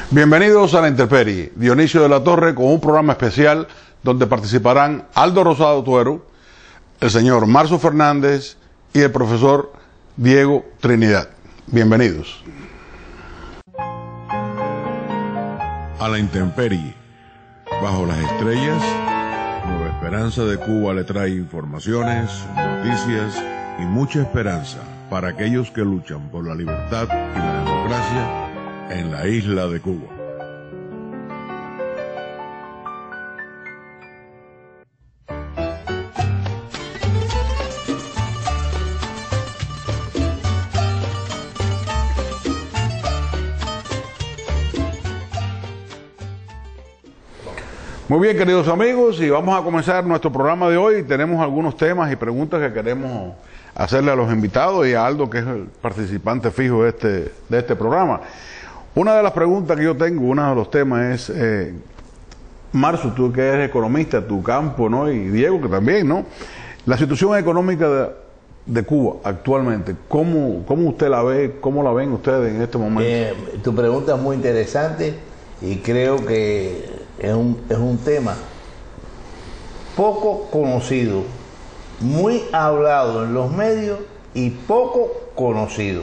Bienvenidos a La Intemperie, Dionisio de la Torre, con un programa especial donde participarán Aldo Rosado Tuero, el señor Marzo Fernández y el profesor Diego Trinidad. Bienvenidos. A La Intemperie, bajo las estrellas, Nueva Esperanza de Cuba le trae informaciones, noticias y mucha esperanza para aquellos que luchan por la libertad y la democracia en la isla de Cuba. Muy bien, queridos amigos, y vamos a comenzar nuestro programa de hoy. Tenemos algunos temas y preguntas que queremos hacerle a los invitados y a Aldo, que es el participante fijo de este programa. Una de las preguntas que yo tengo, uno de los temas es, Marzo, tú que eres economista, tu campo, ¿no? Y Diego, que también, ¿no? La situación económica de Cuba actualmente, ¿cómo usted la ve? ¿Cómo la ven ustedes en este momento? Tu pregunta es muy interesante y creo que es un tema poco conocido, muy hablado en los medios y poco conocido.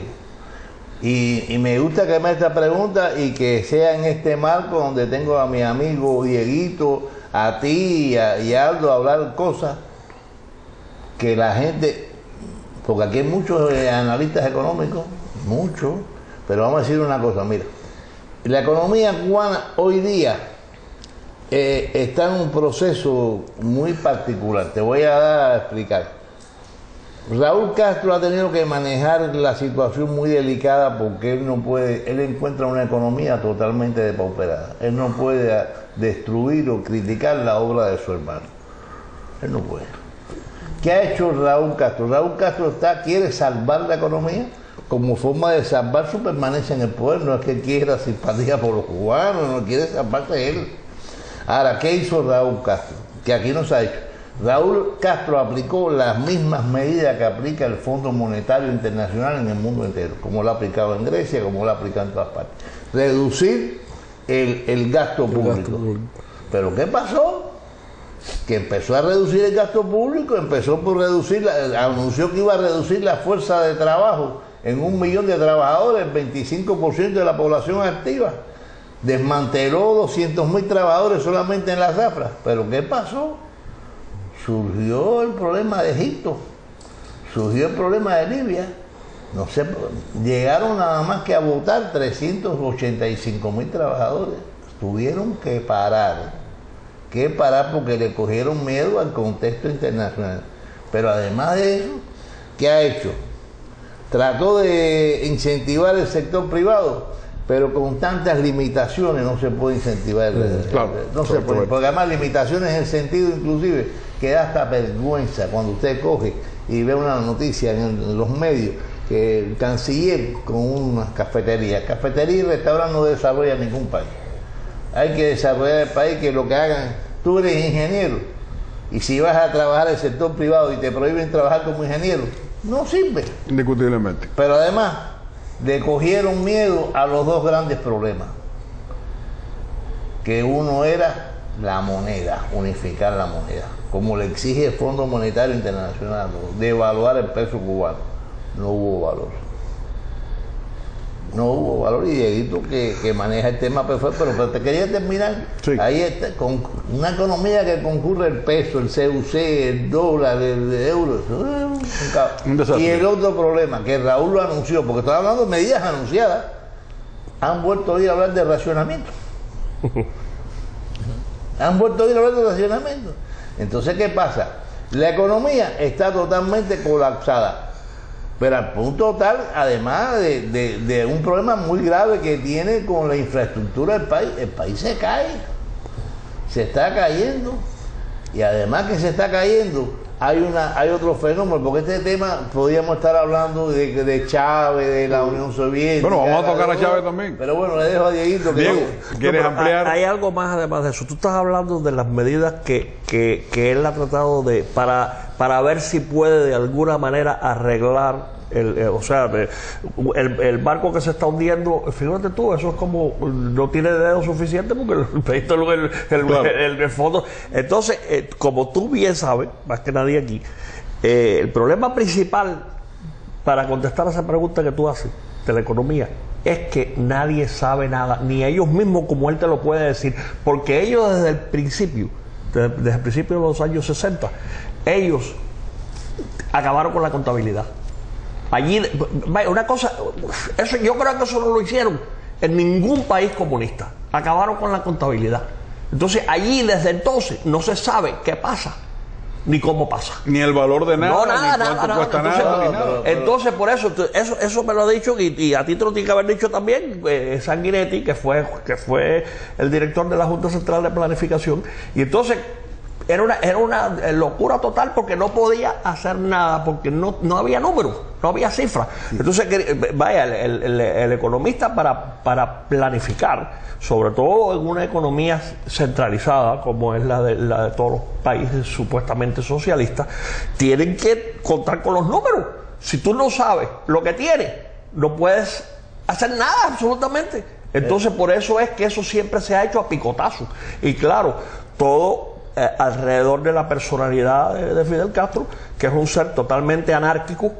Y me gusta que me haga esta pregunta y que sea en este marco donde tengo a mi amigo Dieguito, a ti y a Aldo a hablar cosas que la gente, porque aquí hay muchos analistas económicos, muchos, pero vamos a decir una cosa, mira, la economía cubana hoy día está en un proceso muy particular, te voy a dar a explicar. Raúl Castro ha tenido que manejar la situación muy delicada porque él encuentra una economía totalmente depauperada. Él no puede destruir o criticar la obra de su hermano. Él no puede. ¿Qué ha hecho Raúl Castro? Raúl Castro quiere salvar la economía como forma de salvar su permanencia en el poder. No es que quiera simpatía por los cubanos, no quiere salvarse él. Ahora, ¿qué hizo Raúl Castro? Que aquí no se ha hecho. Raúl Castro aplicó las mismas medidas que aplica el Fondo Monetario Internacional en el mundo entero, como lo ha aplicado en Grecia, como lo ha aplicado en todas partes. Reducir el gasto público. ¿Pero qué pasó? Que empezó a reducir el gasto público, empezó por anunció que iba a reducir la fuerza de trabajo en 1 millón de trabajadores, el 25% de la población activa. Desmanteló 200.000 trabajadores solamente en las zafras. ¿Pero qué pasó? Surgió el problema de Egipto, surgió el problema de Libia, no sé, llegaron nada más que a votar 385.000 trabajadores, tuvieron que parar porque le cogieron miedo al contexto internacional. Pero además de eso, ¿qué ha hecho? Trató de incentivar el sector privado, pero con tantas limitaciones no se puede incentivar, no se puede, porque además limitaciones en el sentido inclusive que da hasta vergüenza cuando usted coge y ve una noticia en los medios que el canciller con unas cafetería y restaurante no desarrolla ningún país. Hay que desarrollar el país, que lo que hagan, tú eres ingeniero y si vas a trabajar en el sector privado y te prohíben trabajar como ingeniero, no sirve. Indiscutiblemente. Pero además le cogieron miedo a los dos grandes problemas, que uno era la moneda, unificar la moneda, como le exige el Fondo Monetario Internacional, devaluar el peso cubano. No hubo valor. No hubo valor, y Dieguito que maneja el tema perfecto, pero te quería terminar. Sí. Ahí está, con una economía que concurre el peso, el CUC, el dólar, el euro. Y el otro problema, que Raúl lo anunció, porque estaba hablando de medidas anunciadas, han vuelto a ir a hablar de racionamiento. Han vuelto a ir a hablar de racionamiento. Entonces, ¿qué pasa? La economía está totalmente colapsada, pero al punto tal, además de un problema muy grave que tiene con la infraestructura del país. El país se cae, se está cayendo, y además que se está cayendo, hay otro fenómeno, porque este tema podríamos estar hablando de Chávez, de la Unión Soviética. Bueno, vamos a tocar a Chávez también. Pero bueno, le dejo a Dieguito. Diego, ¿quieres ampliar? Hay algo más además de eso. Tú estás hablando de las medidas que él ha tratado para ver si puede de alguna manera arreglar O sea, el barco que se está hundiendo, fíjate tú, eso es como, no tiene dedo suficiente porque el fondo. Entonces, como tú bien sabes, más que nadie aquí, el problema principal para contestar a esa pregunta que tú haces de la economía es que nadie sabe nada, ni ellos mismos como él te lo puede decir, porque ellos desde el principio de los años 60, ellos acabaron con la contabilidad. Allí, una cosa, eso yo creo que eso no lo hicieron en ningún país comunista. Acabaron con la contabilidad. Entonces allí desde entonces no se sabe qué pasa ni cómo pasa. Ni el valor de nada, no, nada, ni cuánto nada, cuesta entonces, nada, ni nada. Entonces, por eso me lo ha dicho y a ti te lo tiene que haber dicho también Sanguinetti, que fue el director de la Junta Central de Planificación. Y entonces era una locura total porque no podía hacer nada, porque no había números, no había cifras. Entonces, vaya, el economista para planificar, sobre todo en una economía centralizada como es la de todos los países supuestamente socialistas, tienen que contar con los números. Si tú no sabes lo que tienes, no puedes hacer nada absolutamente. Entonces por eso es que eso siempre se ha hecho a picotazo. Y claro, todo alrededor de la personalidad de Fidel Castro, que es un ser totalmente anárquico.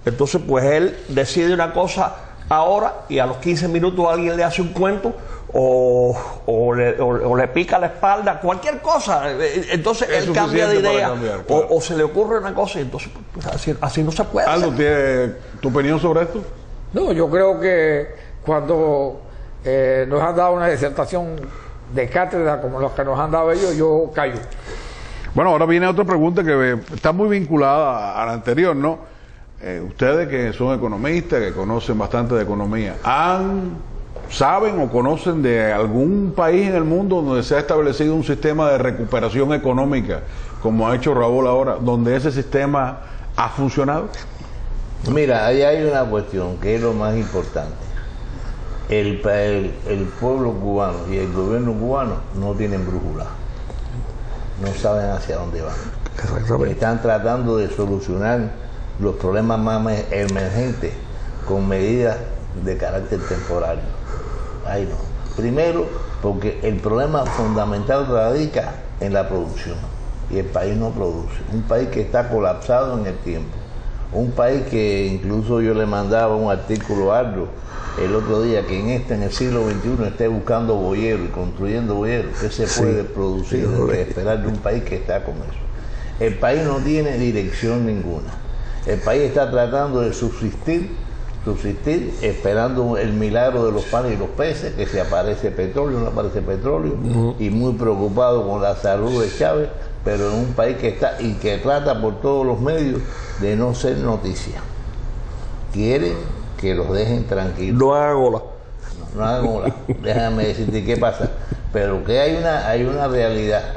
Entonces pues él decide una cosa ahora y a los 15 minutos alguien le hace un cuento o le pica la espalda, cualquier cosa. Entonces él cambia de idea cambiar, claro. o se le ocurre una cosa y entonces pues, así no se puede Aldo, ¿tiene tu opinión sobre esto? No, yo creo que cuando nos han dado una disertación de cátedra como los que nos han dado ellos, yo callo. Bueno, ahora viene otra pregunta que está muy vinculada a la anterior, ¿no? Ustedes que son economistas, que conocen bastante de economía, ¿saben o conocen de algún país en el mundo donde se ha establecido un sistema de recuperación económica, como ha hecho Raúl ahora, donde ese sistema ha funcionado? Mira, ahí hay una cuestión que es lo más importante. El pueblo cubano y el gobierno cubano no tienen brújula, no saben hacia dónde van. Están tratando de solucionar los problemas más emergentes con medidas de carácter temporario. Ahí no. Primero, porque el problema fundamental radica en la producción y el país no produce. Un país que está colapsado en el tiempo. Un país que incluso yo le mandaba un artículo a Aldo el otro día, que en el siglo XXI esté buscando boyeros y construyendo boyeros. ¿Qué se puede producir de esperar de un país que está con eso? El país no tiene dirección ninguna. El país está tratando de subsistir esperando el milagro de los panes y los peces, que si aparece petróleo, no aparece petróleo, y muy preocupado con la salud de Chávez, pero en un país que está y que trata por todos los medios de no ser noticia. Quieren que los dejen tranquilos. No hagan ola. No hagan ola. Déjame decirte qué pasa. Pero que hay una realidad,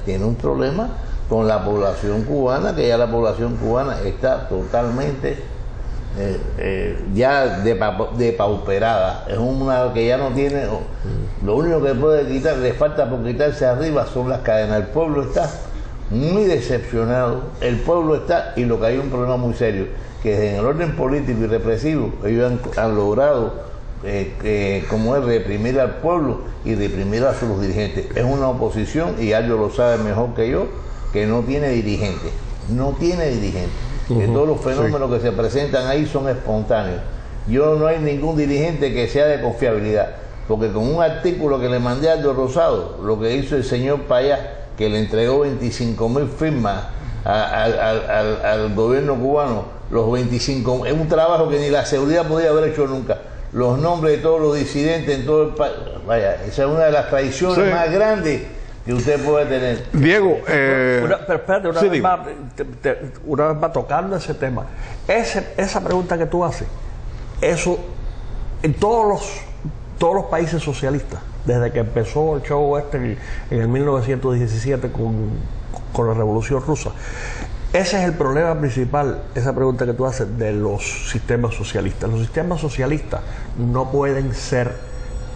tiene un problema con la población cubana, que ya la población cubana está totalmente ya depauperada. Es una que ya no tiene, lo único que puede quitar, le falta por quitarse arriba son las cadenas. El pueblo está muy decepcionado, el pueblo está, y lo que hay un problema muy serio, que en el orden político y represivo ellos han logrado como es reprimir al pueblo y reprimir a sus dirigentes. Es una oposición, y Aldo lo sabe mejor que yo, que no tiene dirigentes, que todos los fenómenos que se presentan ahí son espontáneos. No hay ningún dirigente que sea de confiabilidad, porque con un artículo que le mandé a Aldo Rosado, lo que hizo el señor Payá, que le entregó 25.000 firmas al gobierno cubano, los 25, es un trabajo que ni la seguridad podía haber hecho nunca. Los nombres de todos los disidentes en todo el país. Vaya, esa es una de las traiciones más grandes que usted puede tener. Diego, pero espérate, una vez más tocando ese tema, esa pregunta que tú haces, eso en todos los países socialistas, desde que empezó el show en el 1917 con la Revolución Rusa, ese es el problema principal, esa pregunta que tú haces de los sistemas socialistas. Los sistemas socialistas no pueden ser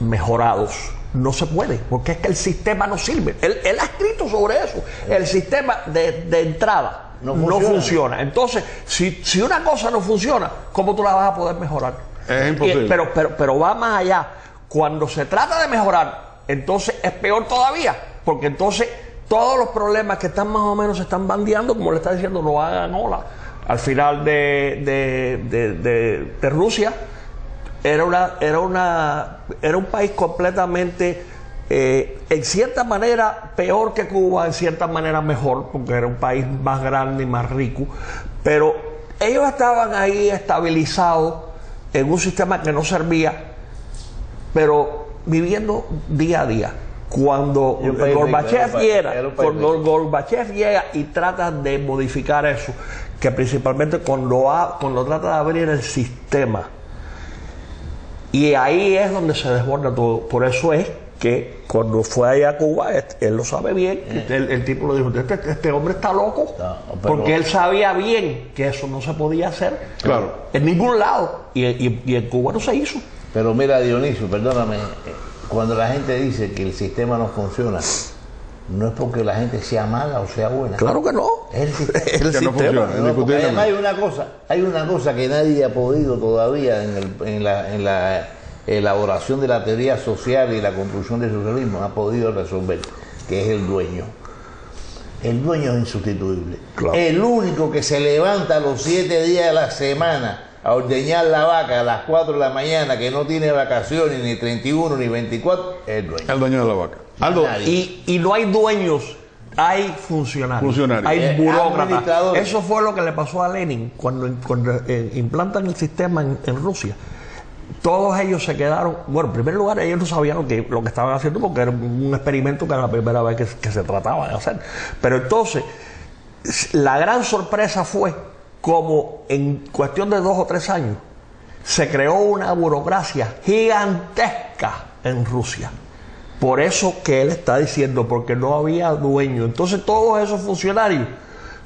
mejorados. No se puede, porque es que el sistema no sirve. Él ha escrito sobre eso. El sistema de entrada No no funciona. Entonces, si una cosa no funciona, ¿cómo tú la vas a poder mejorar? Es imposible. Pero va más allá. Cuando se trata de mejorar, entonces es peor todavía, porque entonces todos los problemas que están más o menos se están bandeando, como le está diciendo, no hagan ola. Al final de Rusia era un país completamente, en cierta manera peor que Cuba, en cierta manera mejor, porque era un país más grande y más rico, pero ellos estaban ahí estabilizados en un sistema que no servía, pero viviendo día a día. Cuando Gorbachev llega y trata de modificar eso, que principalmente cuando trata de abrir el sistema, y ahí es donde se desborda todo. Por eso es que cuando fue allá a Cuba, él lo sabe bien, el tipo le dijo, este hombre está loco, porque él sabía bien que eso no se podía hacer en ningún lado, y en Cuba no se hizo. Pero mira, Dionisio, perdóname, cuando la gente dice que el sistema no funciona, no es porque la gente sea mala o sea buena. Claro que no. Es el sistema. El que sistema. no funciona. No, porque además hay una cosa que nadie ha podido todavía en la elaboración de la teoría social y la construcción del socialismo, ha podido resolver, que es el dueño. El dueño es insustituible. Claro. El único que se levanta los 7 días de la semana a ordeñar la vaca a las 4 de la mañana, que no tiene vacaciones ni 31 ni 24, es el dueño. El dueño de la vaca. Aldo, Y no hay dueños, hay funcionarios. Hay burócratas. Administradores. Eso fue lo que le pasó a Lenin cuando implantan el sistema en Rusia. Todos ellos se quedaron, bueno, en primer lugar ellos no sabían lo que estaban haciendo, porque era un experimento que era la primera vez que se trataba de hacer. Pero entonces, la gran sorpresa fue como en cuestión de 2 o 3 años se creó una burocracia gigantesca en Rusia. Por eso que él está diciendo, porque no había dueño. Entonces todos esos funcionarios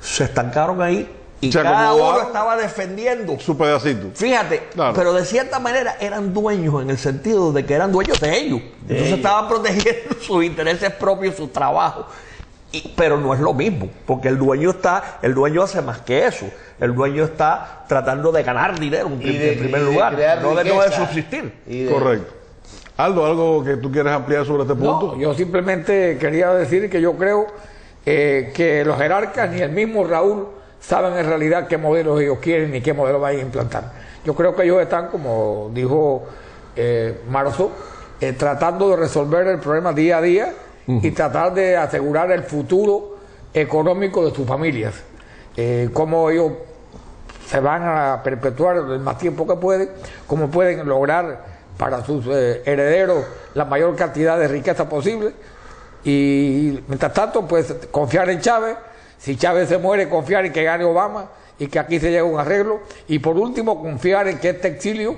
se estancaron ahí y o sea, cada como uno estaba defendiendo su pedacito. Fíjate, Claro. pero de cierta manera eran dueños en el sentido de que eran dueños de ellos. Entonces estaban protegiendo sus intereses propios, su trabajo. Pero no es lo mismo, porque el dueño hace más que eso. El dueño está tratando de ganar dinero en primer lugar, no de subsistir. Correcto. Aldo, ¿algo que tú quieres ampliar sobre este punto? No, yo simplemente quería decir que yo creo que los jerarcas ni el mismo Raúl saben en realidad qué modelos ellos quieren ni qué modelo van a implantar. Yo creo que ellos están, como dijo Marzo, tratando de resolver el problema día a día y tratar de asegurar el futuro económico de sus familias. Cómo ellos se van a perpetuar el más tiempo que pueden, cómo pueden lograr para sus herederos la mayor cantidad de riqueza posible, y mientras tanto pues confiar en Chávez. Si Chávez se muere, confiar en que gane Obama y que aquí se llegue a un arreglo, y por último confiar en que este exilio,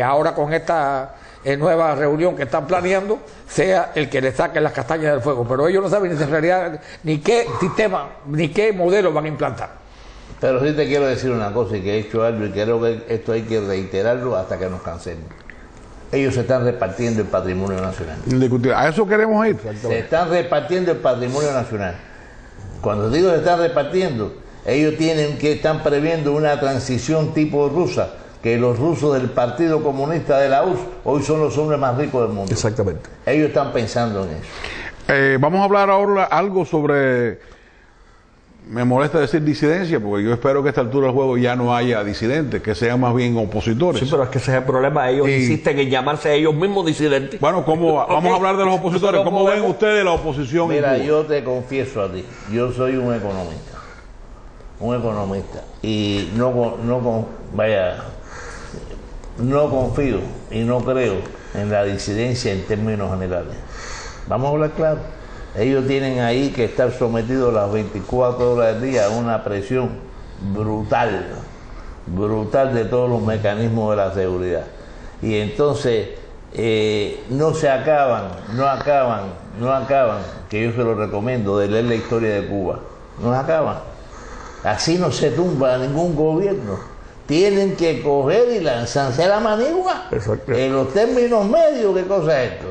ahora con esta nueva reunión que están planeando, sea el que le saque las castañas del fuego. Pero ellos no saben en realidad ni qué sistema ni qué modelo van a implantar. Pero sí te quiero decir una cosa, y que he hecho algo, y creo que esto hay que reiterarlo hasta que nos cansemos. Ellos se están repartiendo el patrimonio nacional. Indiscutible. A eso queremos ir. Se están repartiendo el patrimonio nacional. Cuando digo se están repartiendo, ellos están previendo una transición tipo rusa, que los rusos del Partido Comunista de la URSS hoy son los hombres más ricos del mundo. Exactamente. Ellos están pensando en eso. Vamos a hablar ahora algo sobre, me molesta decir disidencia, porque yo espero que a esta altura del juego ya no haya disidentes, que sean más bien opositores. Sí, pero es que ese es el problema. Ellos insisten en llamarse ellos mismos disidentes. Bueno, vamos a hablar de los opositores. ¿Cómo ven ustedes la oposición? Mira, en Cuba? yo te confieso a ti, yo soy un economista, y no confío y no creo en la disidencia en términos generales. Vamos a hablar claro. Ellos tienen ahí que estar sometidos las 24 horas del día a una presión brutal de todos los mecanismos de la seguridad. Y entonces no acaban, que yo se lo recomiendo, de leer la historia de Cuba. No acaban. Así no se tumba ningún gobierno. Tienen que coger y lanzarse a la manigua. En los términos medios, ¿qué cosa es esto?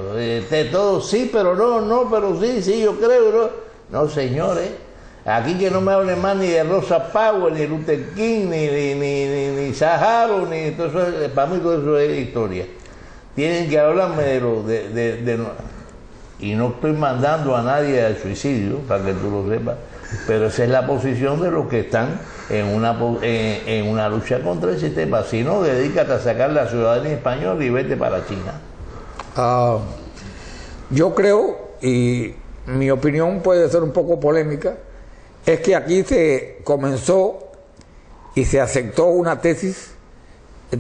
Todo sí, pero no, pero sí, yo creo. No, señores. Aquí que no me hablen más ni de Rosa Powell, ni Luther King, ni Saharo, ni todo eso, para mí todo eso es historia. Tienen que hablarme y no estoy mandando a nadie al suicidio, para que tú lo sepas, pero esa es la posición de los que están en una lucha contra el sistema. Si no, dedícate a sacar la ciudadanía española y vete para China. Yo creo, y mi opinión puede ser un poco polémica, es que aquí se comenzó y se aceptó una tesis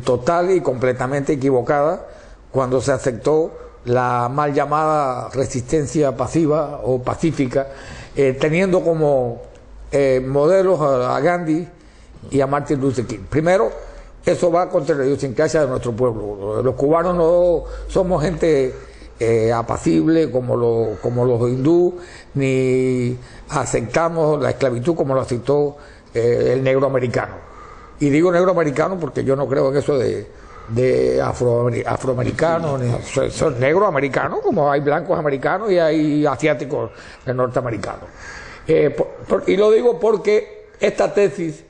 total y completamente equivocada cuando se aceptó la mal llamada resistencia pasiva o pacífica, teniendo como modelos a Gandhi y a Martin Luther King. Primero, eso va contra la idiosincrasia de nuestro pueblo. Los cubanos no somos gente apacible como los hindúes, ni aceptamos la esclavitud como lo aceptó el negro americano. Y digo negro americano porque yo no creo en eso de afroamericanos, son negros americanos, como hay blancos americanos y hay asiáticos norteamericanos. Y lo digo porque esta tesis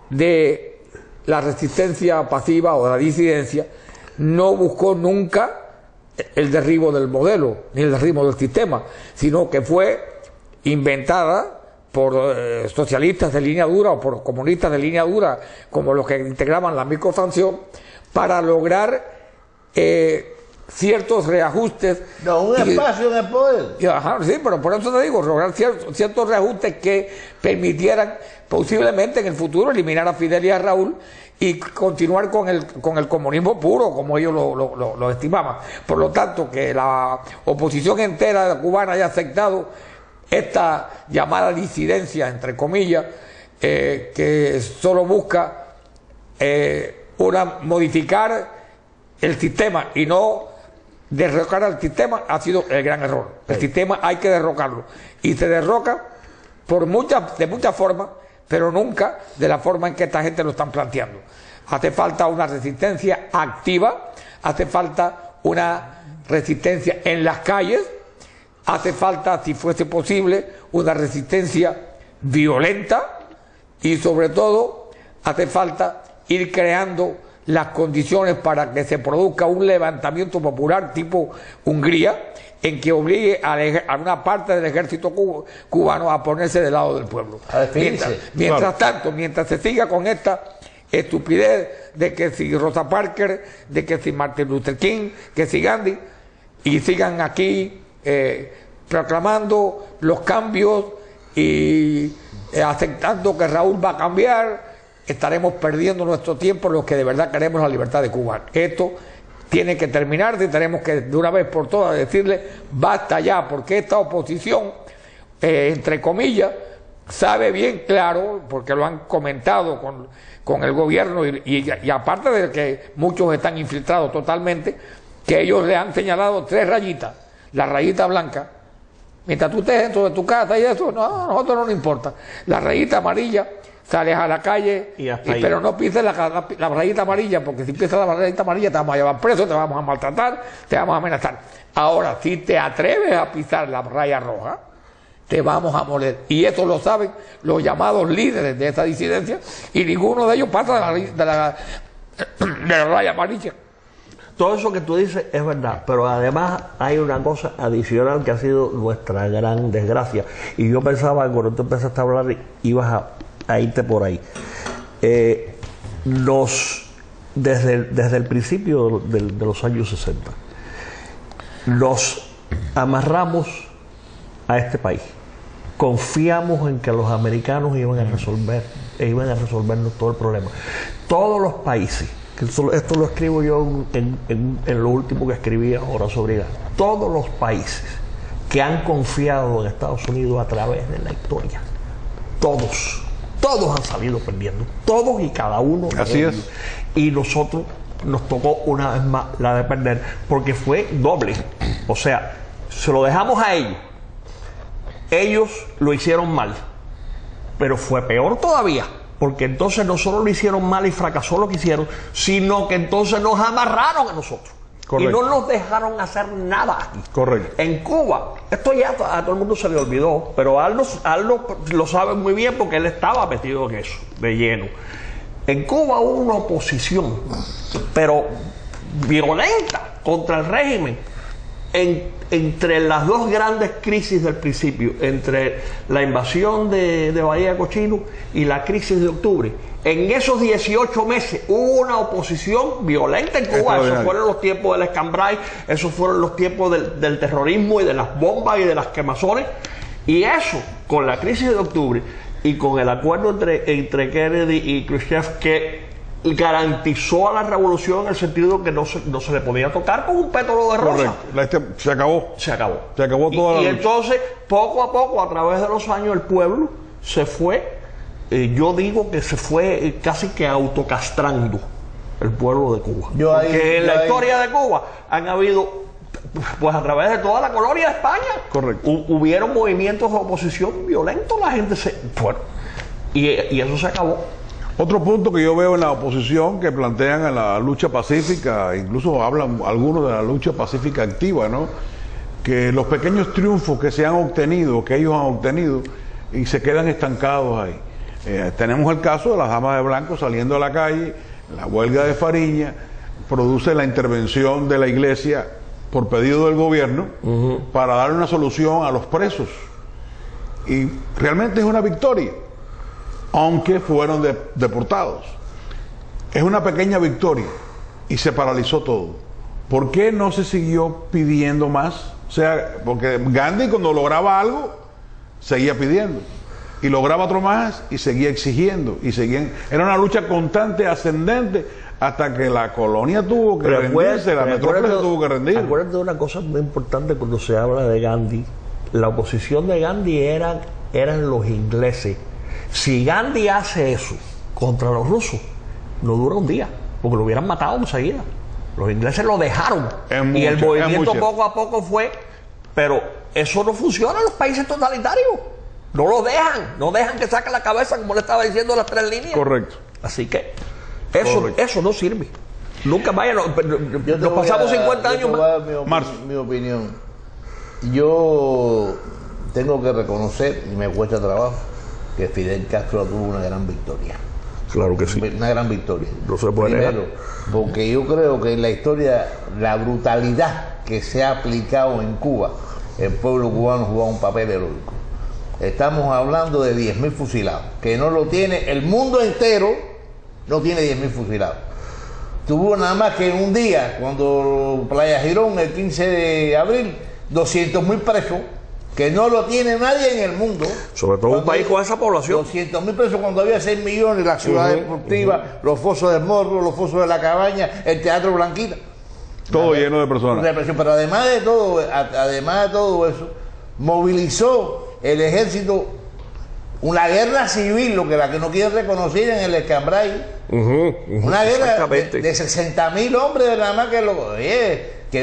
de la resistencia pasiva o de la disidencia no buscó nunca el derribo del modelo ni el derribo del sistema, sino que fue inventada por socialistas de línea dura o por comunistas de línea dura, como los que integraban la microsanción, para lograr ciertos reajustes. No, un espacio en el poder. Ajá, sí, pero por eso te digo, lograr ciertos reajustes que permitieran posiblemente en el futuro eliminar a Fidel y a Raúl y continuar con el comunismo puro, como ellos lo estimaban. Por lo tanto, que la oposición entera cubana haya aceptado esta llamada disidencia, entre comillas, que solo busca modificar el sistema y no derrocar al sistema, ha sido el gran error. El sistema hay que derrocarlo, y se derroca de muchas formas, pero nunca de la forma en que esta gente lo están planteando. Hace falta una resistencia activa, hace falta una resistencia en las calles, hace falta, si fuese posible, una resistencia violenta, y sobre todo hace falta ir creando las condiciones para que se produzca un levantamiento popular tipo Hungría, en que obligue a una parte del ejército cubano a ponerse del lado del pueblo. Mientras tanto, mientras se siga con esta estupidez de que si Rosa Parks, de que si Martin Luther King, que si Gandhi, y sigan aquí proclamando los cambios y aceptando que Raúl va a cambiar, estaremos perdiendo nuestro tiempo los que de verdad queremos la libertad de Cuba. Esto tiene que terminar, y tenemos que de una vez por todas decirle basta ya, porque esta oposición, entre comillas, sabe bien claro, porque lo han comentado con el gobierno y aparte de que muchos están infiltrados totalmente, que ellos le han señalado 3 rayitas, la rayita blanca, mientras tú estés dentro de tu casa y eso, no, a nosotros no nos importa, la rayita amarilla, sales a la calle, pero no pises la rayita amarilla, porque si pisas la rayita amarilla te vamos a llevar preso, te vamos a maltratar, te vamos a amenazar. Ahora, si te atreves a pisar la raya roja, te vamos a moler. Y eso lo saben los llamados líderes de esa disidencia, y ninguno de ellos pasa de la raya amarilla. Todo eso que tú dices es verdad, pero además hay una cosa adicional que ha sido nuestra gran desgracia. Y yo pensaba que cuando tú empezaste a hablar ibas a irte por ahí. Desde el principio de los años 60 nos amarramos a este país. Confiamos en que los americanos iban a resolvernos todo el problema. Todos los países, esto lo escribo yo en lo último que escribí ahora sobre Irán, todos los países que han confiado en Estados Unidos a través de la historia, todos han salido perdiendo, todos y cada uno de Así ellos. es. Y nosotros nos tocó una vez más la de perder, porque fue doble. O sea, se lo dejamos a ellos. Ellos lo hicieron mal, pero fue peor todavía, porque entonces no solo lo hicieron mal y fracasó lo que hicieron, sino que entonces nos amarraron a nosotros. Correcto. Y no nos dejaron hacer nada aquí. Correcto. En Cuba, esto ya a todo el mundo se le olvidó, pero Aldo lo sabe muy bien porque él estaba metido en eso, de lleno. En Cuba hubo una oposición, pero violenta, contra el régimen, entre las dos grandes crisis del principio, entre la invasión de Bahía de Cochinos y la crisis de octubre. En esos 18 meses hubo una oposición violenta en Cuba. Esos fueron los tiempos del escambray, esos fueron los tiempos del terrorismo y de las bombas y de las quemazones. Y eso, con la crisis de octubre y con el acuerdo entre Kennedy y Khrushchev, que garantizó a la revolución en el sentido que no se le podía tocar con un pétalo de rosa. Correcto. Se acabó. Se acabó. Se acabó toda la lucha. Entonces, poco a poco, a través de los años, el pueblo se fue, yo digo que se fue casi que autocastrando el pueblo de Cuba. Porque en la historia de Cuba han habido, pues a través de toda la colonia de España, correcto, hubieron movimientos de oposición violentos, la gente se fue. Y eso se acabó. Otro punto que yo veo en la oposición que plantean en la lucha pacífica, incluso hablan algunos de la lucha pacífica activa, ¿no? Que los pequeños triunfos que se han obtenido, que ellos han obtenido, y se quedan estancados ahí. Tenemos el caso de las damas de blanco saliendo a la calle, la huelga de Fariña, produce la intervención de la iglesia por pedido del gobierno para dar una solución a los presos. Y realmente es una victoria, aunque fueron deportados. Es una pequeña victoria y se paralizó todo. ¿Por qué no se siguió pidiendo más? O sea, porque Gandhi cuando lograba algo, seguía pidiendo. Y lograba otro más y seguía exigiendo. Era una lucha constante, ascendente, hasta que la colonia tuvo que rendirse, la metrópoli tuvo que rendir. Acuérdate de una cosa muy importante cuando se habla de Gandhi. La oposición de Gandhi eran los ingleses. Si Gandhi hace eso contra los rusos, no dura un día, porque lo hubieran matado enseguida. Los ingleses lo dejaron. Y el movimiento poco a poco fue, pero eso no funciona en los países totalitarios. No lo dejan, no dejan que saque la cabeza, como le estaba diciendo las tres líneas. Correcto. Así que eso no sirve. Nunca vaya, nos pasamos 50 años más. Mi opinión. Yo tengo que reconocer, y me cuesta trabajo, que Fidel Castro tuvo una gran victoria. Claro que sí. Una gran victoria. No se puede Primero, negar. porque yo creo que en la historia, la brutalidad que se ha aplicado en Cuba, el pueblo cubano jugó un papel heroico. Estamos hablando de 10.000 fusilados, que no lo tiene, el mundo entero no tiene 10.000 fusilados. Tuvo nada más que en un día, cuando Playa Girón, el 15 de abril, 200.000 presos, que no lo tiene nadie en el mundo. Sobre todo un país con esa población. 200.000 presos cuando había 6 millones, la ciudad deportiva, los fosos del Morro, los fosos de la Cabaña, el Teatro Blanquita. Todo lleno de personas. Pero además de todo eso, movilizó el ejército, una guerra civil, la que no quieren reconocer en el escambray. Una guerra de 60.000 hombres, nada más que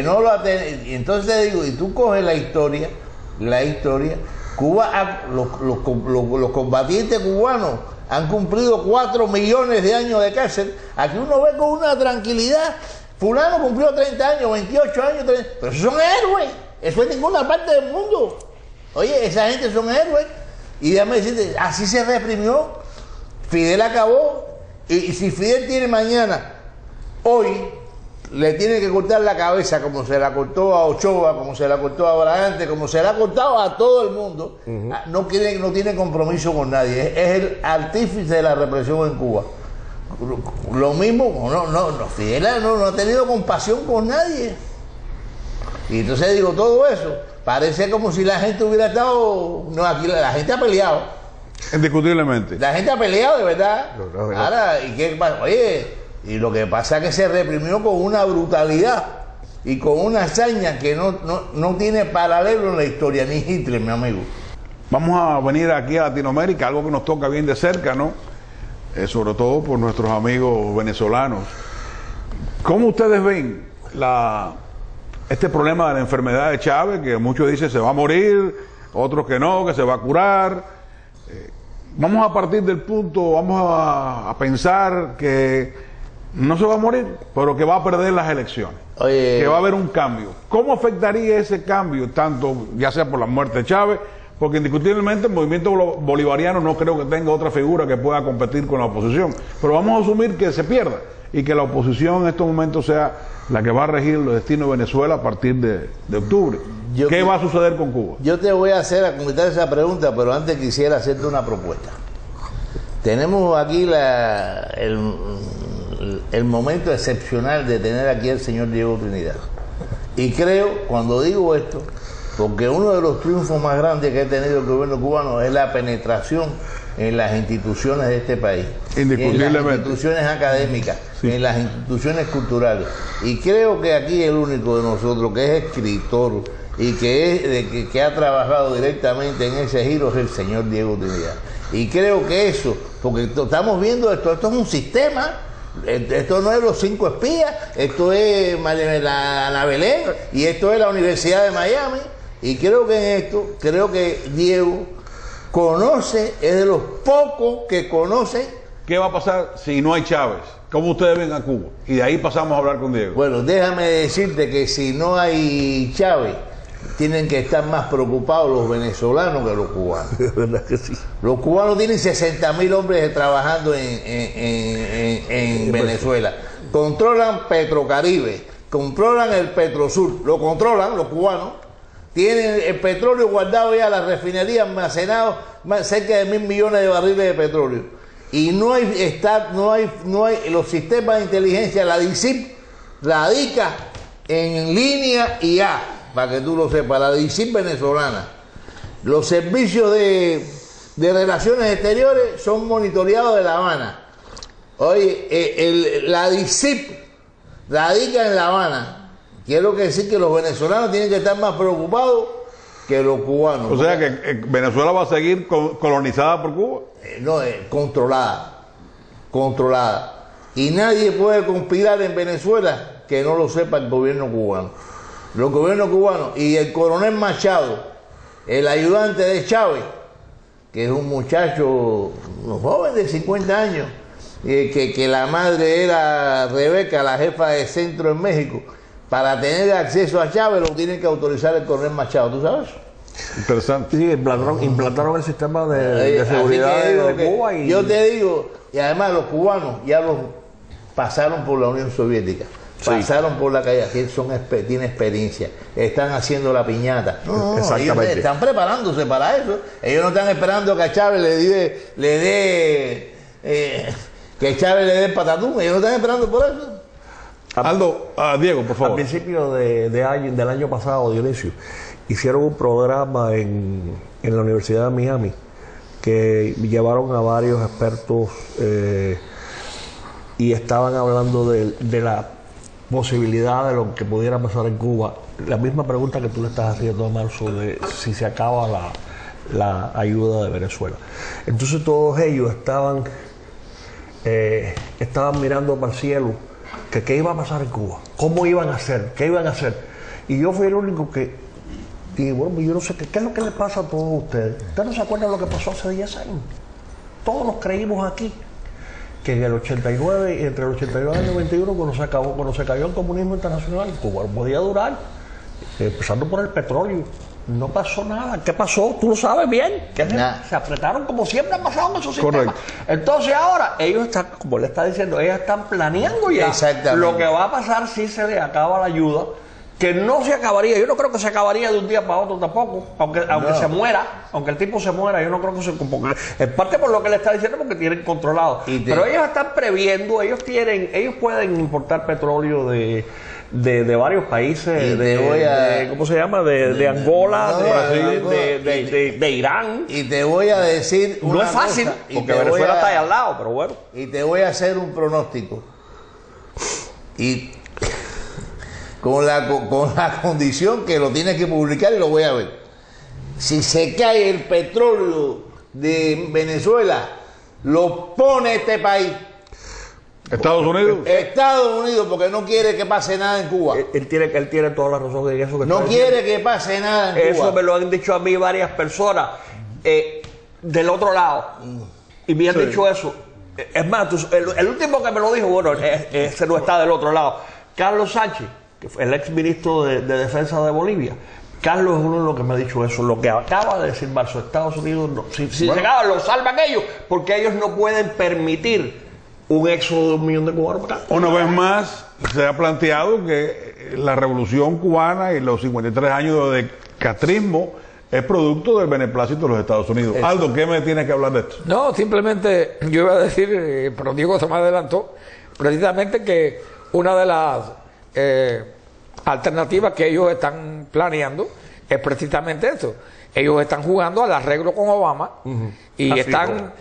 no lo y entonces te digo, y tú coges la historia, Cuba, los combatientes cubanos han cumplido 4 millones de años de cárcel. Aquí uno ve con una tranquilidad, fulano cumplió 30 años, 28 años, 30, pero esos son héroes, eso en ninguna parte del mundo. Oye, esa gente son héroes. Y déjame decirte, así se reprimió. Fidel acabó. Y si Fidel tiene mañana, hoy, le tiene que cortar la cabeza como se la cortó a Ochoa, como se la cortó a Bragante, como se la ha cortado a todo el mundo, no tiene compromiso con nadie. Es el artífice de la represión en Cuba. Lo mismo, Fidel no ha tenido compasión con nadie. Y entonces digo, todo eso parece como si la gente hubiera estado... No, aquí la gente ha peleado. Indiscutiblemente. La gente ha peleado, de verdad. Ahora, ¿y qué pasa? Oye, y lo que pasa es que se reprimió con una brutalidad y con una hazaña que no tiene paralelo en la historia, ni Hitler, mi amigo. Vamos a venir aquí a Latinoamérica, algo que nos toca bien de cerca, ¿no? Sobre todo por nuestros amigos venezolanos. ¿Cómo ustedes ven este problema de la enfermedad de Chávez, que muchos dicen se va a morir, otros que no, que se va a curar? Vamos a partir del punto, vamos a pensar que no se va a morir, pero que va a perder las elecciones. Oye, Que va a haber un cambio. ¿Cómo afectaría ese cambio, tanto ya sea por la muerte de Chávez? Porque indiscutiblemente el movimiento bolivariano no creo que tenga otra figura que pueda competir con la oposición. Pero vamos a asumir que se pierda y que la oposición en estos momentos sea la que va a regir los destinos de Venezuela a partir de octubre. ¿Qué va a suceder con Cuba? yo te voy a hacer a comentar esa pregunta, pero antes quisiera hacerte una propuesta. Tenemos aquí el momento excepcional de tener aquí al señor Diego Trinidad. Y creo, cuando digo esto, porque uno de los triunfos más grandes que ha tenido el gobierno cubano es la penetración en las instituciones de este país, Indiscutiblemente. en las instituciones académicas, Sí. en las instituciones culturales. Y creo que aquí el único de nosotros que es escritor y que ha trabajado directamente en ese giro es el señor Diego Trinidad. Y creo que eso, porque estamos viendo esto es un sistema. Esto no es los 5 espías, esto es la Ana Belén y esto es la Universidad de Miami. Y creo que Diego conoce, es de los pocos que conoce. ¿Qué va a pasar si no hay Chávez? ¿Cómo ustedes ven a Cuba? Y de ahí pasamos a hablar con Diego. Bueno, déjame decirte que si no hay Chávez, tienen que estar más preocupados los venezolanos que los cubanos. Es verdad que sí. Los cubanos tienen 60.000 hombres trabajando en Venezuela. Controlan Petrocaribe, controlan el Petrosur, lo controlan los cubanos. Tienen el petróleo guardado ya, la refinería almacenado cerca de 1.000 millones de barriles de petróleo. Y no hay los sistemas de inteligencia, la DICIP radica en línea y A, para que tú lo sepas, la DICIP venezolana. Los servicios de relaciones exteriores son monitoreados de La Habana. Oye, la DICIP radica en La Habana. Quiero decir que los venezolanos tienen que estar más preocupados que los cubanos. O sea que Venezuela va a seguir colonizada por Cuba. No, controlada. Y nadie puede conspirar en Venezuela que no lo sepa el gobierno cubano. Los gobiernos cubanos y el coronel Machado, el ayudante de Chávez, que es un muchacho, un joven de 50 años, que la madre era Rebeca, la jefa de centro en México. Para tener acceso a Chávez lo tiene que autorizar el coronel Machado, ¿tú sabes? Interesante. Sí, implantaron el sistema de seguridad de Cuba. Y yo te digo, y además los cubanos ya los pasaron por la Unión Soviética, pasaron por la calle, que tienen experiencia, están haciendo la piñata. No, ellos están preparándose para eso. Ellos no están esperando que a Chávez que Chávez le dé el patatún, ellos no están esperando por eso. Aldo, Diego, por favor. Al principio del año pasado, Dionisio, hicieron un programa en la Universidad de Miami que llevaron a varios expertos y estaban hablando de la posibilidad de lo que pudiera pasar en Cuba. La misma pregunta que tú le estás haciendo a Marzo de si se acaba la ayuda de Venezuela. Entonces todos ellos estaban mirando para el cielo que qué iba a pasar en Cuba, cómo iban a hacer, qué iban a hacer. Y yo fui el único que dije, bueno, yo no sé qué es lo que les pasa a todos ustedes. ¿Ustedes no se acuerdan de lo que pasó hace 10 años? Todos nos creímos aquí que en el 89, entre el 89 y el 91, cuando se cayó el comunismo internacional, Cuba no podía durar, empezando por el petróleo. No pasó nada. ¿Qué pasó? Tú lo sabes bien. Que se apretaron como siempre ha pasado en esos sistemas. Correcto. Entonces ahora ellos están, como le está diciendo, ellos están planeando ya lo que va a pasar si se les acaba la ayuda, que no se acabaría. Yo no creo que se acabaría de un día para otro tampoco, aunque se muera, aunque el tipo se muera, yo no creo que porque en parte por lo que le está diciendo, porque tienen controlado. Pero ellos están previendo, ellos pueden importar petróleo de varios países, ¿cómo se llama? De Angola, de Irán. Y te voy a decir una no es fácil, cosa, porque Venezuela está ahí al lado, pero bueno. Y te voy a hacer un pronóstico. Y con la condición que lo tienes que publicar y lo voy a ver. Si se cae el petróleo de Venezuela, lo pone este país. ¿Estados Unidos? Estados Unidos, porque no quiere que pase nada en Cuba. Él tiene toda la razón en eso que no quiere que pase nada en Cuba. Eso me lo han dicho a mí varias personas del otro lado. Y me han dicho eso. Es más, el último que me lo dijo, bueno, ese no está del otro lado. Carlos Sánchez, que fue el ex ministro de Defensa de Bolivia. Carlos es uno de los que me ha dicho eso. Lo que acaba de decir Marzo, Estados Unidos, no. Si se acaba, lo salvan ellos, porque ellos no pueden permitir un éxodo de 1 millón de cubanos para acá. Una vez más, se ha planteado que la revolución cubana y los 53 años de catrismo es producto del beneplácito de los Estados Unidos. Eso. Aldo, ¿qué me tienes que hablar de esto? No, simplemente yo iba a decir, pero Diego se me adelantó, precisamente que una de las alternativas que ellos están planeando es precisamente eso. Ellos están jugando al arreglo con Obama y están,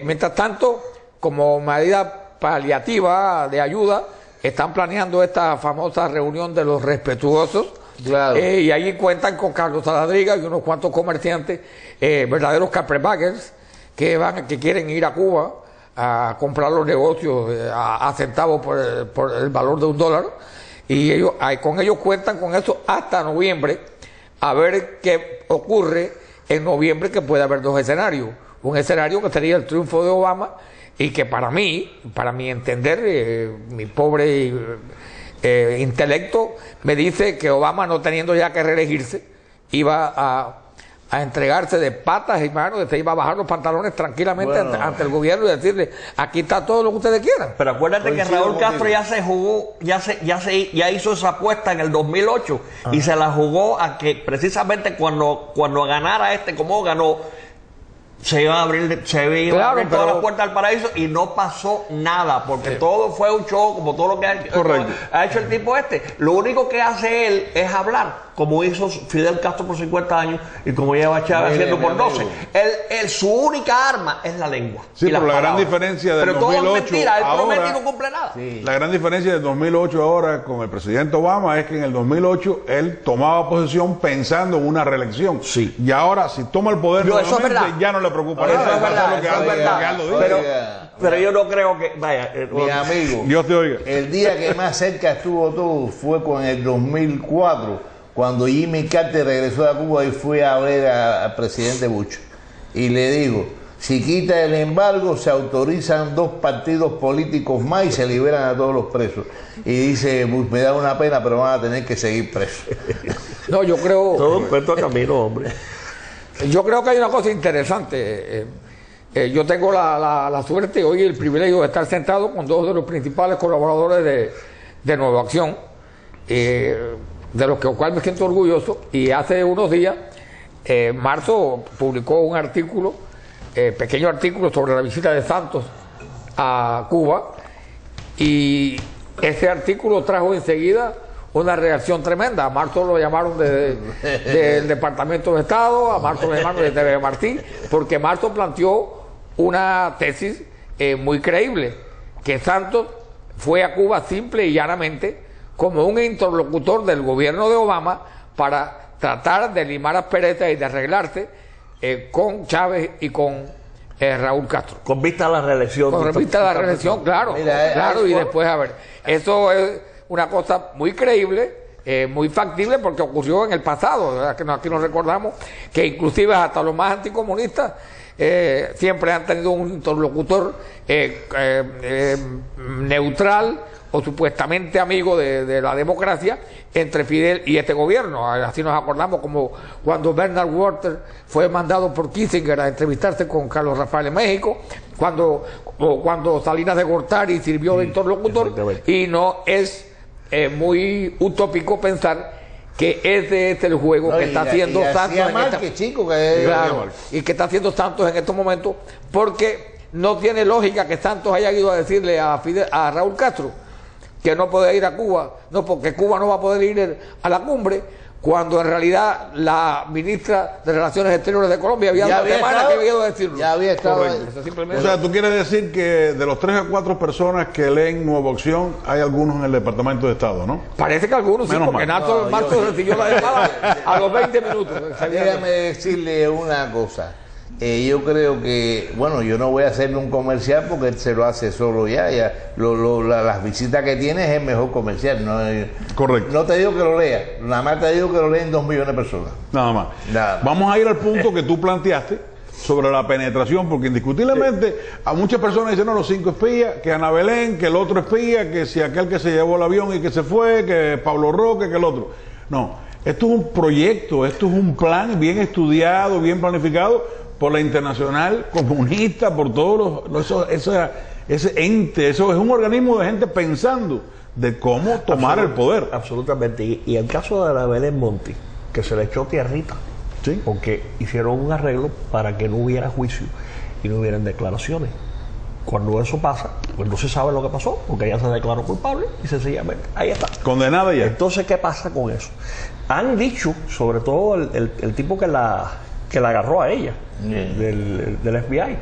mientras tanto, como medida paliativa de ayuda, están planeando esta famosa reunión de los respetuosos. Claro. Y allí cuentan con Carlos Saladriga y unos cuantos comerciantes, verdaderos carpetbaggers, que quieren ir a Cuba a comprar los negocios a centavos por el valor de $1. Y ellos, con ellos cuentan con eso hasta noviembre, a ver qué ocurre en noviembre, que puede haber 2 escenarios. Un escenario que sería el triunfo de Obama, y que para mi entender, mi pobre intelecto me dice que Obama, no teniendo ya que reelegirse, iba a entregarse de patas y manos, se iba a bajar los pantalones tranquilamente ante el gobierno y decirle: aquí está todo lo que ustedes quieran. Pero acuérdate que Raúl Castro ya se jugó, ya hizo esa apuesta en el 2008 y se la jugó a que precisamente cuando ganara como ganó, se iban a abrir, todas las puertas al paraíso, y no pasó nada, porque todo fue un show, como todo lo que ha hecho el tipo este. Lo único que hace él es hablar, como hizo Fidel Castro por 50 años y como lleva Chávez haciendo por 12. Su única arma es la lengua. Sí, pero la gran diferencia del 2008 todo es mentira, él ahora, promete y no cumple nada. Sí. La gran diferencia del 2008 ahora con el presidente Obama es que en el 2008 él tomaba posesión pensando en una reelección. Sí. Y ahora, si toma el poder nuevamente, ya no le preocupa nada. Eso es verdad. Pero yo no creo que... Vaya, mi amigo, Dios te oiga. El día que más cerca estuvo todo fue con el 2004, cuando Jimmy Carter regresó a Cuba y fue a ver al presidente Bush. Y le digo: si quita el embargo, se autorizan 2 partidos políticos más y se liberan a todos los presos. Y dice Bush: me da una pena, pero van a tener que seguir presos. No, yo creo... Todo un cuento de camino, hombre. Yo creo que hay una cosa interesante. Yo tengo la suerte hoy y el privilegio de estar sentado con 2 de los principales colaboradores de Nueva Acción, de los cual me siento orgulloso. Y hace unos días, Marzo publicó un artículo, pequeño artículo, sobre la visita de Santos a Cuba, y ese artículo trajo enseguida una reacción tremenda. A Marzo lo llamaron del Departamento de Estado, a Marzo lo llamaron de TV Martí, porque Marzo planteó una tesis muy creíble, que Santos fue a Cuba simple y llanamente como un interlocutor del gobierno de Obama para tratar de limar asperezas y de arreglarse con Chávez y con Raúl Castro. Con vista a la reelección. Con vista a la reelección, claro. Mira, y después, a ver, eso es una cosa muy creíble, muy factible, porque ocurrió en el pasado, ¿verdad? Que aquí nos recordamos que inclusive hasta los más anticomunistas siempre han tenido un interlocutor neutral o supuestamente amigo de la democracia entre Fidel y este gobierno. Así nos acordamos como cuando Bernard Walter fue mandado por Kissinger a entrevistarse con Carlos Rafael en México, cuando Salinas de Gortari sirvió de interlocutor, y no es muy utópico pensar que ese es el juego que está haciendo Santos y que está haciendo Santos en estos momentos, porque no tiene lógica que Santos haya ido a decirle a Raúl Castro que no puede ir a Cuba, no, porque Cuba no va a poder ir a la cumbre, cuando en realidad la ministra de Relaciones Exteriores de Colombia había ido a decirlo. Ya había estado. O sea, tú quieres decir que de los 3 a 4 personas que leen Nueva Acción, hay algunos en el Departamento de Estado, ¿no? Parece que algunos, sí, porque Marzo recibió la llamada a los 20 minutos. Déjame decirle una cosa. Yo creo que, bueno, yo no voy a hacerle un comercial porque él se lo hace solo ya. Las visitas que tiene es el mejor comercial. Correcto. No te digo que lo lea, nada más te digo que lo leen 2 millones de personas. Nada más. Vamos a ir al punto que tú planteaste, sobre la penetración, porque indiscutiblemente a muchas personas dicen, no, los 5 espías, que Ana Belén, que el otro espía, que si aquel que se llevó el avión y que se fue, que Pablo Roque, que el otro. No, esto es un proyecto, esto es un plan bien estudiado, bien planificado por la Internacional Comunista, por todos ese ente, eso es un organismo de gente pensando de cómo tomar el poder. Absolutamente. Y el caso de Ana Belén Monti, que se le echó tierrita, ¿sí? Porque hicieron un arreglo para que no hubiera juicio y no hubieran declaraciones. Cuando eso pasa, pues no se sabe lo que pasó, porque ella se declaró culpable y sencillamente ahí está. Condenada ya. Entonces, ¿qué pasa con eso? Han dicho, sobre todo el tipo que la agarró a ella, del FBI,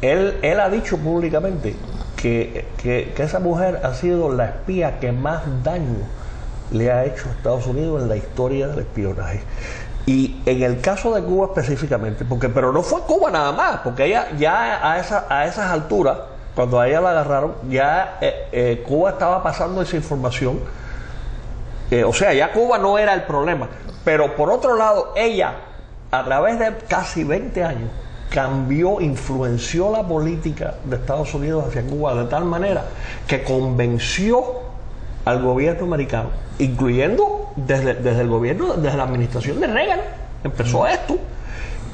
él ha dicho públicamente que esa mujer ha sido la espía que más daño le ha hecho a Estados Unidos en la historia del espionaje. Y en el caso de Cuba específicamente, pero no fue Cuba nada más, porque ella ya a esas alturas, cuando a ella la agarraron, ya Cuba estaba pasando esa información. O sea, ya Cuba no era el problema. Pero por otro lado, ella, a través de casi 20 años, influenció la política de Estados Unidos hacia Cuba de tal manera que convenció al gobierno americano, incluyendo desde el gobierno, desde la administración de Reagan, empezó esto,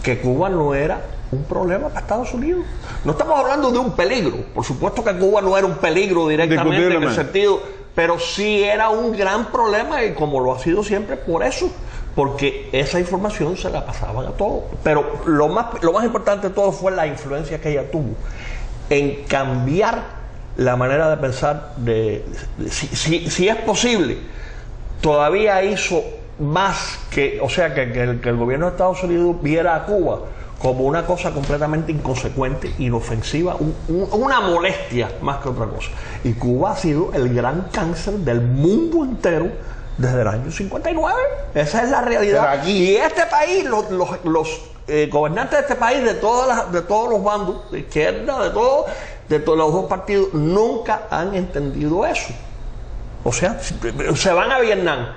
que Cuba no era un problema para Estados Unidos. No estamos hablando de un peligro, por supuesto que Cuba no era un peligro directamente en el sentido, pero sí era un gran problema, y como lo ha sido siempre, por eso, porque esa información se la pasaban a todos. Pero lo más importante de todo fue la influencia que ella tuvo en cambiar la manera de pensar si es posible. Todavía hizo más que, o sea, que el gobierno de Estados Unidos viera a Cuba como una cosa completamente inconsecuente, inofensiva, una molestia más que otra cosa. Y Cuba ha sido el gran cáncer del mundo entero desde el año 59. Esa es la realidad. Y este país, los gobernantes de este país, de todos los bandos, de izquierda, de todos los dos partidos, nunca han entendido eso. O sea, se van a Vietnam,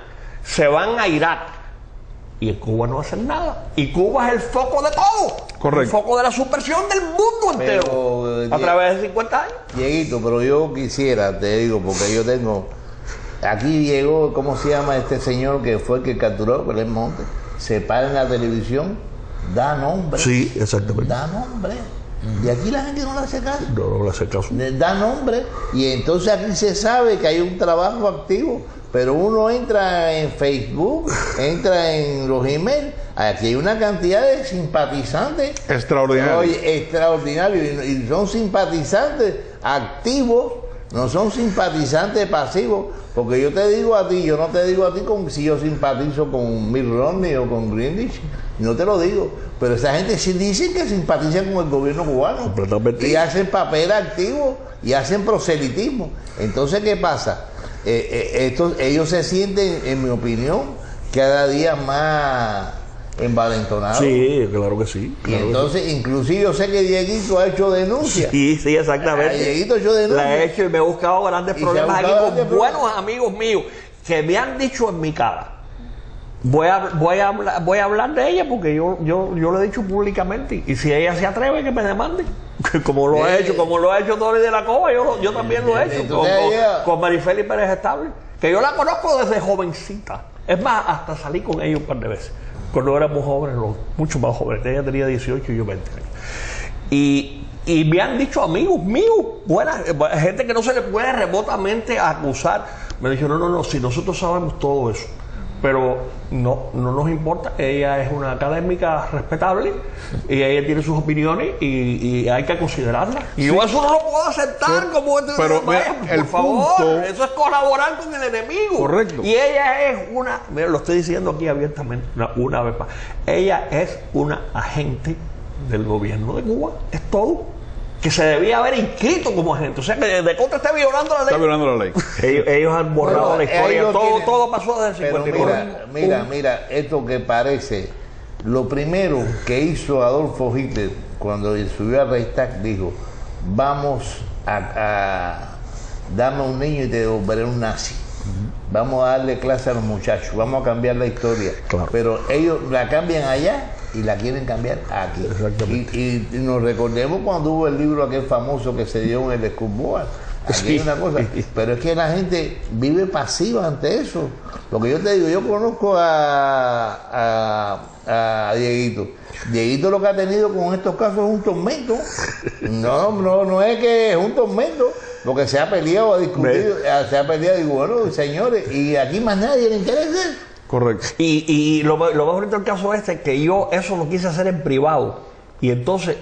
se van a Irak, y en Cuba no hacen nada. Y Cuba es el foco de todo. Correcto. El foco de la subversión del mundo entero. A través de 50 años. Dieguito, pero yo quisiera, te digo, porque yo tengo... Aquí llegó, ¿cómo se llama este señor que fue el que capturó Belén Monte? Se para en la televisión, da nombre. Sí, exactamente. Da nombre. Y aquí la gente no le hace caso. No le hace caso. Da nombre. Y entonces aquí se sabe que hay un trabajo activo. Pero uno entra en Facebook, entra en los emails, aquí hay una cantidad de simpatizantes. Extraordinario. Oye, extraordinario. Y son simpatizantes activos, no son simpatizantes pasivos. Porque yo te digo a ti, yo no te digo a ti como si yo simpatizo con Mitt Romney o con Greenwich. No te lo digo. Pero esa gente sí dice que simpatizan con el gobierno cubano. Y hacen papel activo y hacen proselitismo. Entonces, ¿qué pasa? Ellos se sienten, en mi opinión, cada día más envalentonados. Sí, claro que sí. Claro, y entonces, inclusive yo sé que Dieguito ha hecho denuncias. Sí, exactamente. Dieguito ha hecho denuncias. La he hecho y me he buscado grandes problemas aquí con buenos amigos míos que me han dicho en mi cara. Voy a hablar de ella porque yo lo he dicho públicamente, y si ella se atreve, que me demande, como lo ha hecho Dori de la Cova. Yo también lo he hecho con Marifeli Pérez Estable, que yo la conozco desde jovencita. Es más, hasta salí con ella un par de veces cuando éramos jóvenes, mucho más jóvenes. Ella tenía 18 y yo 20 años. Y me han dicho amigos míos, gente que no se le puede remotamente acusar, me dijeron, no, si nosotros sabemos todo eso, pero no nos importa.Ella es una académica respetable y ella tiene sus opiniones y hay que considerarlas. Y yo eso no lo puedo aceptar como pero por favor, eso es colaborar con el enemigo. Correcto. Y ella es mira, lo estoy diciendo aquí abiertamente una vez más, ella es una agente del gobierno de Cuba, es todo, que se debía haber inscrito como agente. O sea, que de contra está violando la ley. Está violando la ley. Ellos han borrado la historia. Todo pasó desde el 59. Mira, esto que parece, lo primero que hizo Adolfo Hitler cuando subió al Reichstag, dijo, vamos a darme un niño y te devolveré un nazi. Vamos a darle clase a los muchachos, vamos a cambiar la historia. Claro. Pero ellos la cambian allá y la quieren cambiar aquí. Y nos recordemos cuando hubo el libro aquel famoso que se dio en el Escobar. Aquí hay una cosa, pero es que la gente vive pasiva ante eso. Lo que yo te digo, yo conozco a Dieguito. Dieguito lo que ha tenido con estos casos es un tormento. No es que es un tormento. Lo que se ha peleado, ha discutido, se ha peleado, digo, bueno, señores, y aquí más nadie le interesa. Correcto. Y lo más bonito del caso este es que yo eso lo quise hacer en privado. Y entonces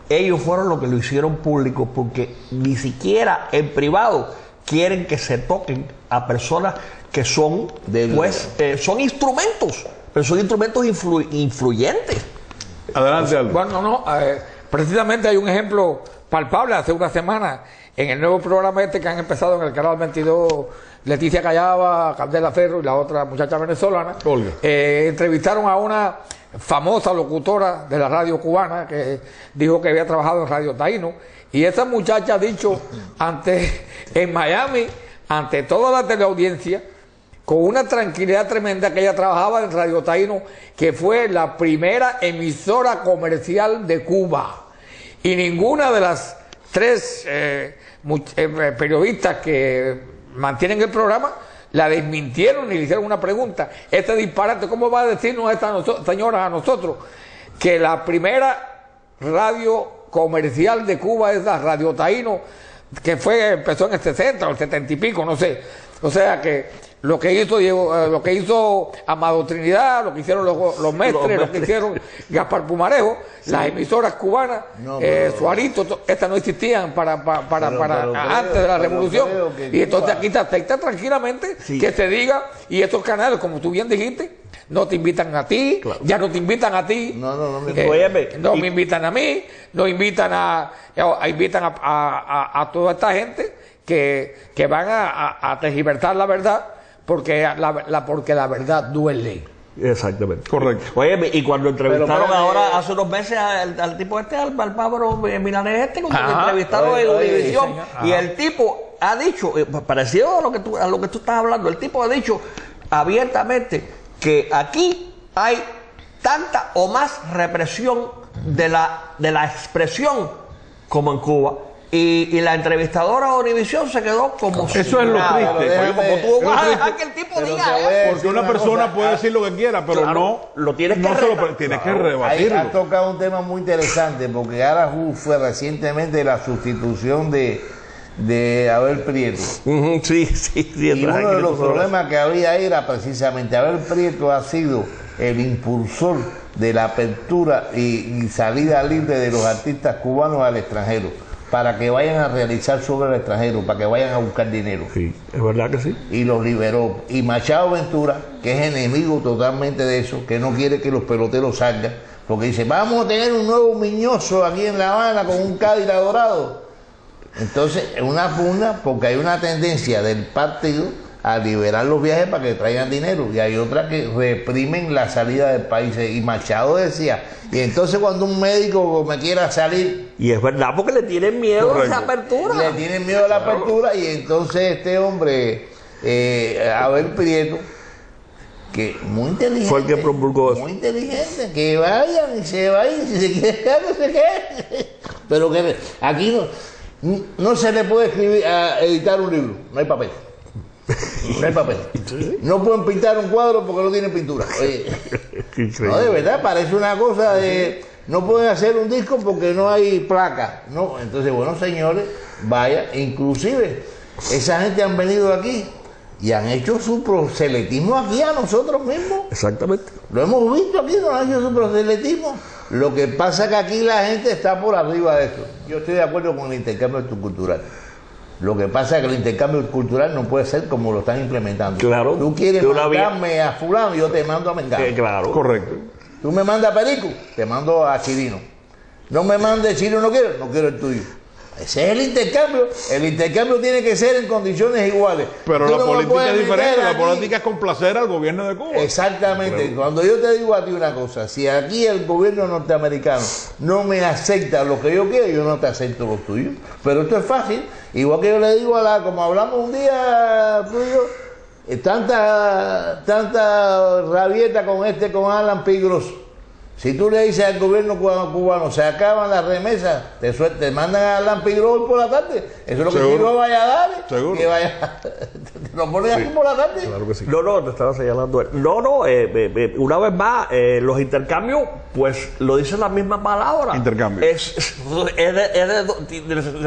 ellos fueron los que lo hicieron público, porque ni siquiera en privado quieren que se toquen a personas que son, son instrumentos, pero son instrumentos influyentes. Adelante, Aldo. Bueno, precisamente hay un ejemplo palpable hace una semana en el nuevo programa este que han empezado en el canal 22, Leticia Callaba, Candela Ferro y la otra muchacha venezolana. Entrevistaron a una famosa locutora de la radio cubana que dijo que había trabajado en Radio Taíno, y esa muchacha ha dicho en Miami, ante toda la teleaudiencia, con una tranquilidad tremenda, que ella trabajaba en Radio Taíno, que fue la primera emisora comercial de Cuba, y ninguna de las tres periodistas que mantienen el programa la desmintieron ni le hicieron una pregunta. Este disparate, ¿cómo va a decirnos esta señora a nosotros que la primera radio comercial de Cuba es la Radio Taíno, que empezó en el 60 o el 70 y pico, no sé? O sea que lo que hizo Amado Trinidad, lo que hicieron los Mestres, lo que hicieron Gaspar Pumarejo, las emisoras cubanas, Suarito, estas no existían antes de la revolución. Y entonces aquí te acepta tranquilamente que se diga, y estos canales, como tú bien dijiste, no te invitan a ti, ya no te invitan a ti, no me invitan a mí, no invitan invitan a toda esta gente que van a tergiversar la verdad, porque la verdad duele. Exactamente. Correcto. Oye, y cuando entrevistaron ahora hace unos meses al tipo al Pablo Milanés cuando lo entrevistaron en Univisión, y el tipo ha dicho, parecido a lo que tú estás hablando, el tipo ha dicho abiertamente que aquí hay tanta o más represión de la expresión como en Cuba. Y la entrevistadora de Univisión se quedó como eso es lo triste. Como tú vas a dejar que el tipo diga eso. Porque una persona puede decir lo que quiera, pero lo tienes que rebatirlo. Ha tocado un tema muy interesante, porque ahora fue recientemente la sustitución de Abel Prieto. Y uno de los problemas que había era precisamente Abel Prieto ha sido el impulsor de la apertura y salida libre de los artistas cubanos al extranjero, para que vayan a realizar su obra al extranjero, para que vayan a buscar dinero. Sí, es verdad que sí. Y los liberó. Y Machado Ventura, que es enemigo totalmente de eso, que no quiere que los peloteros salgan, porque dice, vamos a tener un nuevo Miñoso aquí en La Habana con un Cadillac dorado. Entonces, es una pugna, porque hay una tendencia del partido a liberar los viajes para que traigan dinero, y hay otras que reprimen la salida del país. Y Machado decía, y entonces cuando un médico me quiera salir, y es verdad, porque le tienen miedo a esa apertura, le tienen miedo a la apertura, y entonces este hombre Abel Prieto, que muy inteligente, fue el que promulgó eso. Muy inteligente, que vayan y se vayan, si se quiere quedar, no se quede. Pero que aquí no se le puede editar un libro, no hay papel. No hay papel. No pueden pintar un cuadro porque no tienen pintura. Oye, no, de verdad, parece una cosa de... No pueden hacer un disco porque no hay placa. No, entonces, bueno, señores, vaya, inclusive esa gente han venido aquí y han hecho su proselitismo aquí a nosotros mismos. Exactamente. Lo hemos visto aquí, nos han hecho su proselitismo. Lo que pasa es que aquí la gente está por arriba de esto. Yo estoy de acuerdo con el intercambio cultural. Lo que pasa es que el intercambio cultural no puede ser como lo están implementando. Claro. Tú quieres mandarme a fulano y yo te mando a Mengano. Claro. Correcto. Tú me mandas a Perico, te mando a Chirino. No me mandes Chirino, no quiero el tuyo. Ese es el intercambio. El intercambio tiene que ser en condiciones iguales. Pero la política es diferente. La política es complacer al gobierno de Cuba. Exactamente. Pero cuando yo te digo a ti una cosa, si aquí el gobierno norteamericano no me acepta lo que yo quiero, yo no te acepto lo tuyo. Pero esto es fácil. Igual que yo le digo como hablamos un día tú y yo, tanta rabieta con Alan Pigros. Si tú le dices al gobierno cubano, se acaban las remesas, te mandan a Lampigro por la tarde. Eso es lo que Figueroa vaya a dar. Seguro. Que vaya, te lo pones aquí por la tarde. Claro que sí. No, te estaba señalando él. Una vez más, los intercambios, pues lo dicen las mismas palabras. Intercambio. Se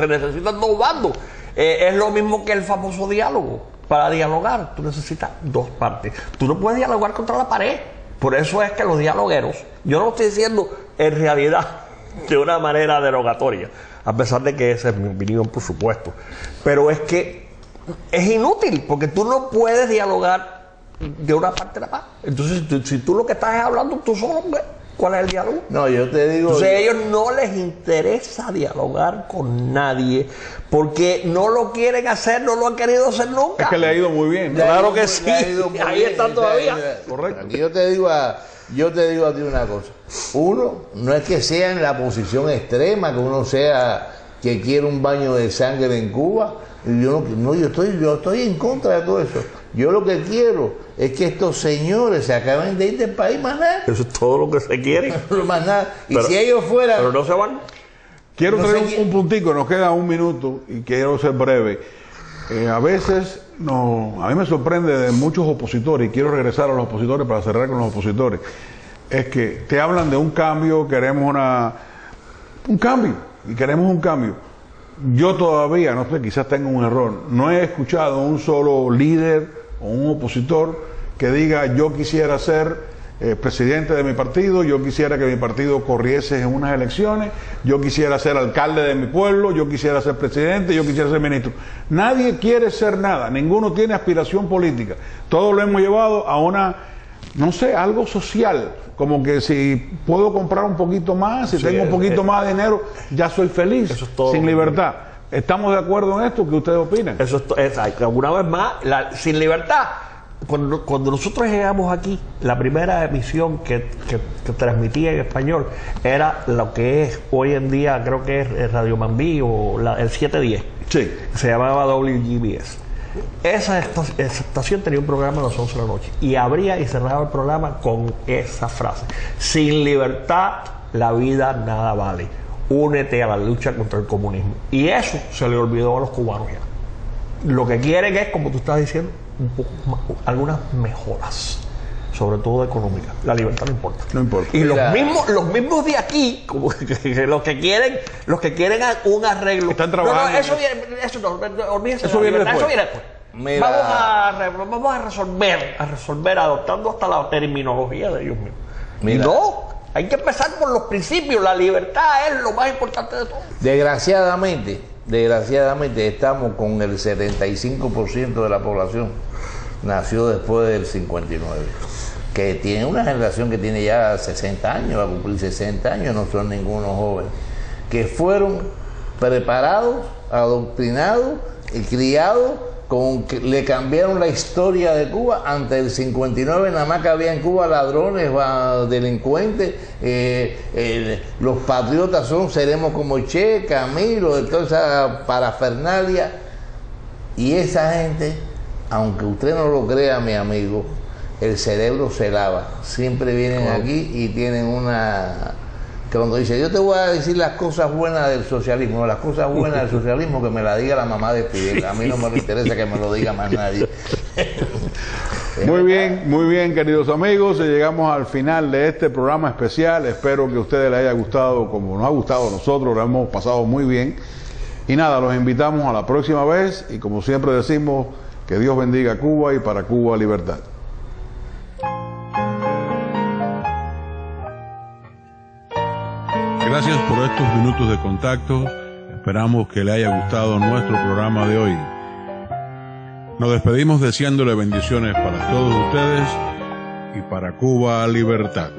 necesitan dos bandos. Es lo mismo que el famoso diálogo. Para dialogar, tú necesitas dos partes. Tú no puedes dialogar contra la pared. Por eso es que los dialogueros, yo no lo estoy diciendo en realidad de una manera derogatoria, a pesar de que esa es mi opinión, por supuesto, pero es que es inútil, porque tú no puedes dialogar de una parte de la paz. Entonces, si tú lo que estás es hablando tú solo, ¿cuál es el diálogo? No, yo te digo... Entonces, a ellos no les interesa dialogar con nadie, porque no lo quieren hacer, no lo han querido hacer nunca. Es que le ha ido muy bien. Claro que sí, ahí están todavía. Correcto. Aquí yo te digo a ti una cosa. Uno, no es que sea en la posición extrema, que uno sea que quiere un baño de sangre en Cuba. Yo estoy en contra de todo eso. Yo lo que quiero es que estos señores se acaben de ir del país, más nada. Eso es todo lo que se quiere. Más nada. Y Pero- si ellos fueran... Pero no se van. Quiero No traer sé un puntico, nos queda un minuto y quiero ser breve. A veces a mí me sorprende de muchos opositores, y quiero regresar a los opositores para cerrar con los opositores, es que te hablan de un cambio, queremos un cambio, y queremos un cambio. Yo todavía, no sé, quizás tenga un error, no he escuchado un solo líder o un opositor que diga yo quisiera ser presidente de mi partido, yo quisiera que mi partido corriese en unas elecciones, yo quisiera ser alcalde de mi pueblo, yo quisiera ser presidente, yo quisiera ser ministro. Nadie quiere ser nada, ninguno tiene aspiración política. Todo lo hemos llevado a no sé, algo social, como que si puedo comprar un poquito más, si tengo un poquito más de dinero, ya soy feliz, Eso es todo. sin libertad. ¿Estamos de acuerdo en esto? ¿Qué ustedes opinan? Eso es una vez más, sin libertad. Cuando nosotros llegamos aquí, la primera emisión que transmitía en español era lo que es hoy en día, creo que es Radio Mambí o el 710. Sí. Se llamaba WGBS. Esa estación tenía un programa a las 11 de la noche y abría y cerraba el programa con esa frase: sin libertad la vida nada vale, únete a la lucha contra el comunismo. Y eso se le olvidó a los cubanos ya. Lo que quieren es, como tú estás diciendo, un poco más, algunas mejoras, sobre todo económicas. La libertad no importa. No importa. Y Mira, los mismos de aquí, como que los que quieren un arreglo. Están trabajando. No, eso no, olvídense. Eso de la viene libertad, después. eso viene después. Mira. Vamos a resolver adoptando hasta la terminología de ellos mismos. Mira. Y no, hay que empezar por los principios. La libertad es lo más importante de todo. Desgraciadamente estamos con el 75% de la población nació después del 59, que tiene una generación que tiene ya 60 años, va a cumplir 60 años, no son ninguno joven, que fueron preparados, adoctrinados y criados con que le cambiaron la historia de Cuba. Ante el 59 nada más que había en Cuba ladrones, delincuentes, los patriotas seremos como Che, Camilo, de toda esa parafernalia. Y esa gente, aunque usted no lo crea, mi amigo, el cerebro se lava. Siempre vienen aquí y tienen una... que cuando dice, yo te voy a decir las cosas buenas del socialismo, las cosas buenas del socialismo que me la diga la mamá de Fidel. A mí no me interesa que me lo diga más nadie. Muy bien, queridos amigos. Llegamos al final de este programa especial. Espero que a ustedes les haya gustado como nos ha gustado a nosotros. Lo hemos pasado muy bien. Y nada, los invitamos a la próxima vez. Y como siempre decimos, que Dios bendiga a Cuba y para Cuba libertad. Gracias por estos minutos de contacto. Esperamos que le haya gustado nuestro programa de hoy. Nos despedimos deseándole bendiciones para todos ustedes y para Cuba libertad.